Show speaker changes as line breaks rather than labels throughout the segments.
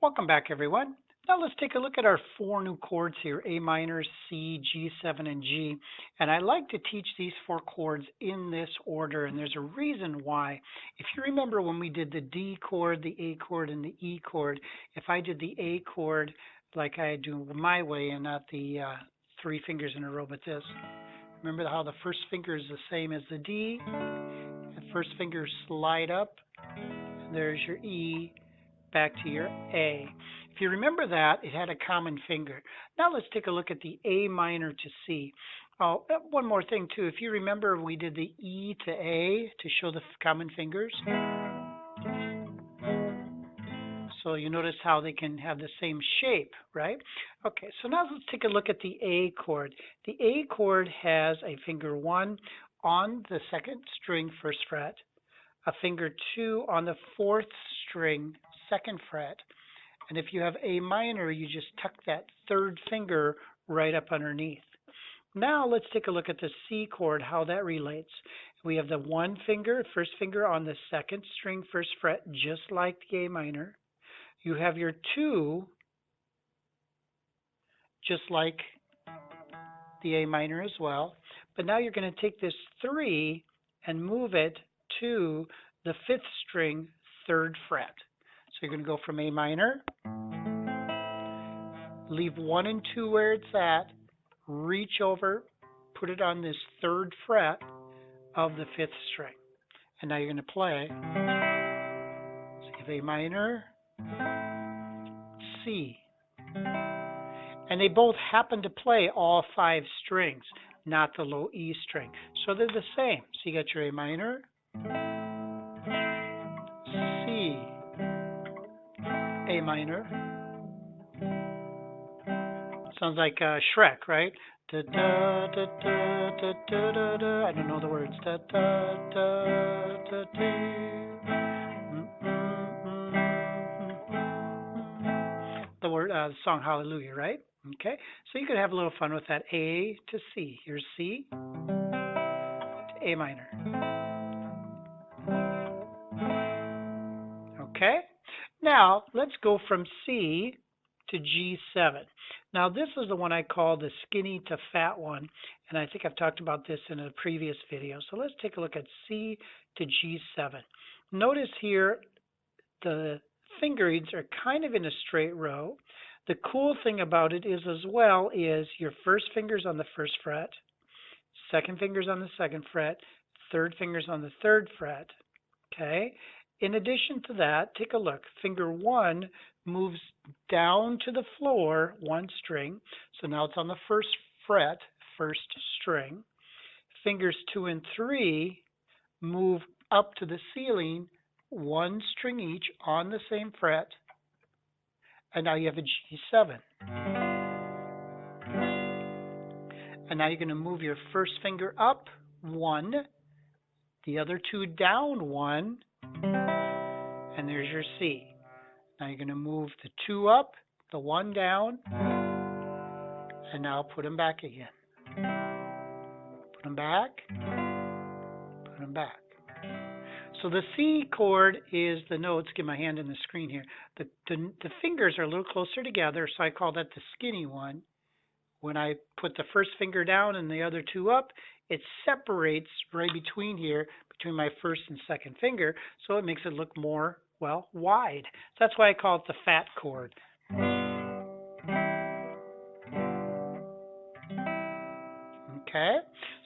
Welcome back, everyone. Now let's take a look at our four new chords here, A minor, C, G7, and G. And I like to teach these four chords in this order, and there's a reason why. If you remember when we did the D chord, the A chord, and the E chord, if I did the A chord like I do my way and not the three fingers in a row, but this, remember how the first finger is the same as the D? The first finger slide up, and there's your E, back to your A. If you remember that, it had a common finger. Now let's take a look at the A minor to C. Oh, one more thing too. If you remember, we did the E to A to show the common fingers. So you notice how they can have the same shape, right? Okay, so now let's take a look at the A chord. The A chord has a finger 1 on the second string, first fret, a finger 2 on the fourth string, second fret. And if you have A minor, you just tuck that third finger right up underneath. Now let's take a look at the C chord, how that relates. We have the one finger, first finger on the second string, first fret, just like the A minor. You have your 2, just like the A minor as well. But now you're going to take this 3 and move it to the fifth string, third fret. So you're going to go from A minor, leave 1 and 2 where it's at, reach over, put it on this third fret of the fifth string. And now you're going to play. So you have A minor, C. And they both happen to play all 5 strings, not the low E string. So they're the same. So you got your A minor, C, A minor. Sounds like Shrek, right? Da, da, da, da, da, da, da, da. I don't know the words. Da, da, da, da, da. The song Hallelujah, right? Okay, so you could have a little fun with that. A to C. Here's C to A minor. Okay, now let's go from C to G7. Now this is the one I call the skinny to fat one, and I think I've talked about this in a previous video. So let's take a look at C to G7. Notice here the fingerings are kind of in a straight row. The cool thing about it is as well is your first finger's on the first fret, second finger's on the second fret, third finger's on the third fret. Okay. In addition to that, take a look. Finger 1 moves down to the floor, one string. So now it's on the first fret, first string. Fingers 2 and 3 move up to the ceiling, one string each on the same fret. And now you have a G7. And now you're going to move your first finger up 1, the other 2 down 1, and there's your C. Now you're going to move the 2 up, the 1 down, and now put them back again. Put them back, put them back. So the C chord is the notes. Get my hand in the screen here. The fingers are a little closer together, so I call that the skinny one. When I put the first finger down and the other 2 up, it separates right between here, between my first and second finger, so it makes it look more, well, wide. That's why I call it the fat chord. Okay,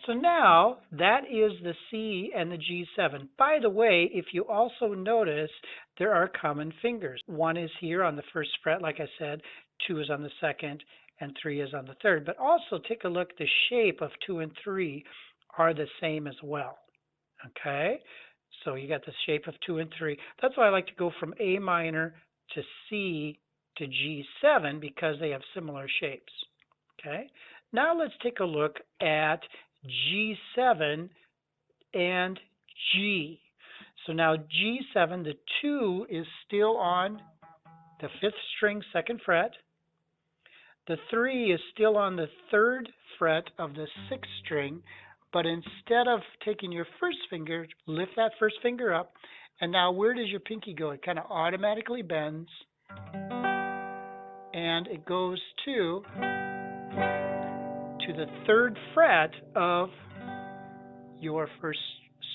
so now that is the C and the G7. By the way, if you also notice, there are common fingers. 1 is here on the first fret, like I said, 2 is on the second, and 3 is on the third. But also take a look, the shape of 2 and 3 are the same as well. Okay, so you got the shape of 2 and 3. That's why I like to go from A minor to C to G7 because they have similar shapes. Okay, now let's take a look at G7 and G. So now G7, the 2 is still on the 5th string, 2nd fret. The 3 is still on the 3rd fret of the 6th string, but instead of taking your first finger, lift that first finger up, and now where does your pinky go? It kind of automatically bends and it goes to the third fret of your first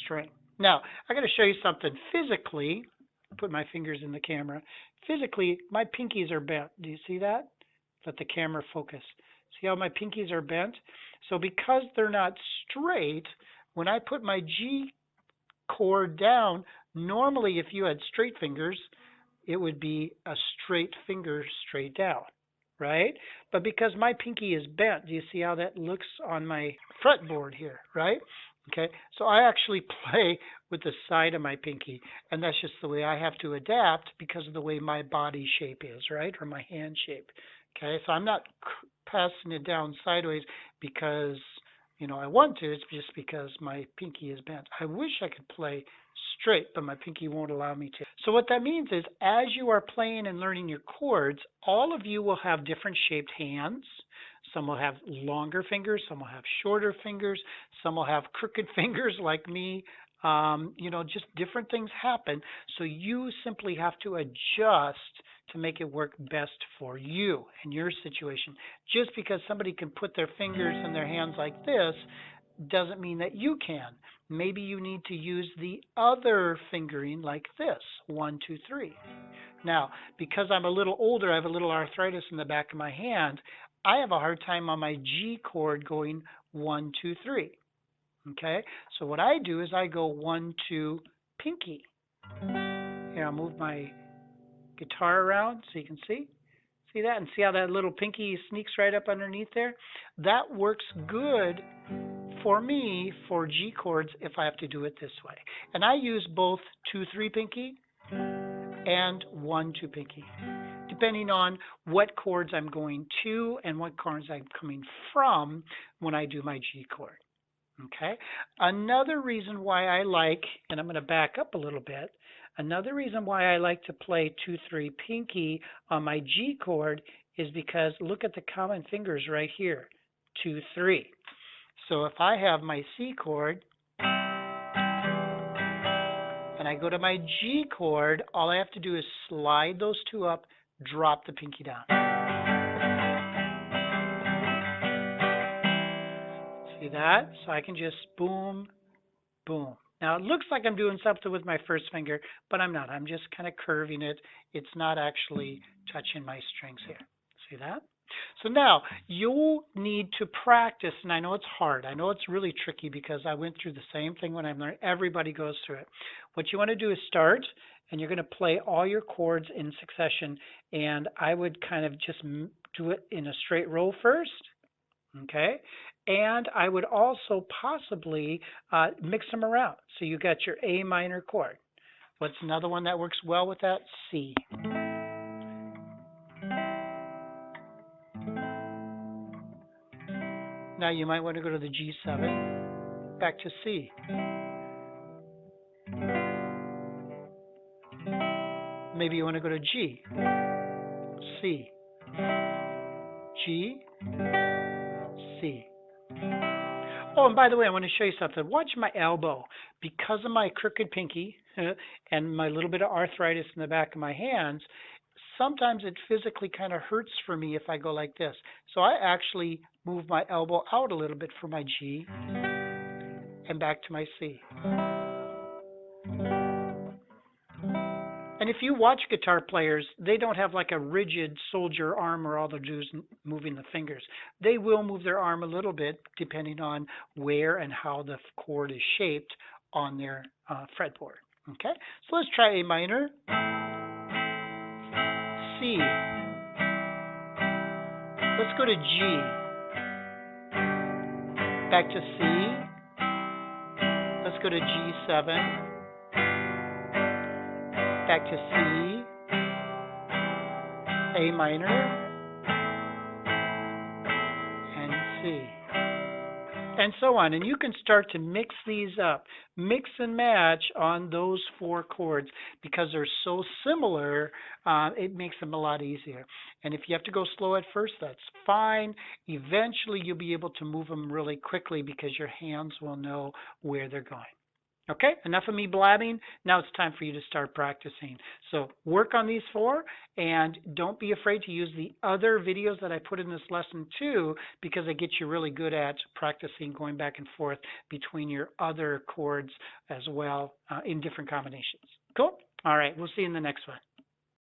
string. Now, I got to show you something physically. Put my fingers in the camera. Physically, my pinkies are bent. Do you see that? Let the camera focus. See how my pinkies are bent? So because they're not straight, when I put my G chord down, normally if you had straight fingers, it would be a straight finger straight down, right? But because my pinky is bent, do you see how that looks on my fretboard here, right? Okay, so I actually play with the side of my pinky, and that's just the way I have to adapt because of the way my body shape is, right? Or my hand shape. Okay, so I'm not passing it down sideways because, I want to. It's just because my pinky is bent. I wish I could play straight, but my pinky won't allow me to. So what that means is as you are playing and learning your chords, all of you will have different shaped hands. Some will have longer fingers, some will have shorter fingers, some will have crooked fingers like me. Just different things happen. So you simply have to adjust to make it work best for you and your situation. Just because somebody can put their fingers in their hands like this doesn't mean that you can. Maybe you need to use the other fingering like this, 1, 2, 3. Now, because I'm a little older, I have a little arthritis in the back of my hand, I have a hard time on my G chord going 1, 2, 3. Okay, so what I do is I go 1, 2, pinky. Here, I'll move my guitar around so you can see. See that? And see how that little pinky sneaks right up underneath there? That works good for me for G chords if I have to do it this way. And I use both 2, 3 pinky and 1, 2 pinky, depending on what chords I'm going to and what chords I'm coming from when I do my G chord. Okay. Another reason why I like, and I'm going to back up a little bit, another reason why I like to play 2, 3 pinky on my G chord is because look at the common fingers right here, 2, 3. So if I have my C chord and I go to my G chord, all I have to do is slide those two up, drop the pinky down. See that? So I can just boom, boom. Now it looks like I'm doing something with my first finger, but I'm not. I'm just kind of curving it. It's not actually touching my strings here. See that? So now you'll need to practice, and I know it's hard. I know it's really tricky because I went through the same thing when I learned. Everybody goes through it. What you want to do is start, and you're going to play all your chords in succession. And I would kind of just do it in a straight row first. Okay, and I would also possibly mix them around. So you got your A minor chord. What's another one that works well with that? C. Now you might want to go to the G7, back to C. Maybe you want to go to G, C, G, C. Oh, and by the way, I want to show you something. Watch my elbow. Because of my crooked pinky and my little bit of arthritis in the back of my hands, sometimes it physically kind of hurts for me if I go like this. So I actually move my elbow out a little bit for my G and back to my C. And if you watch guitar players, they don't have like a rigid soldier arm where all they do is moving the fingers. They will move their arm a little bit depending on where and how the chord is shaped on their fretboard. Okay, so let's try A minor, C. Let's go to G, back to C. Let's go to G7, back to C, A minor, and C, and so on. And you can start to mix these up, mix and match on those 4 chords because they're so similar. It makes them a lot easier. And if you have to go slow at first, that's fine. Eventually, you'll be able to move them really quickly because your hands will know where they're going. Okay, enough of me blabbing. Now it's time for you to start practicing. So work on these four and don't be afraid to use the other videos that I put in this lesson too, because they get you really good at practicing going back and forth between your other chords as well in different combinations. Cool? All right, we'll see you in the next one.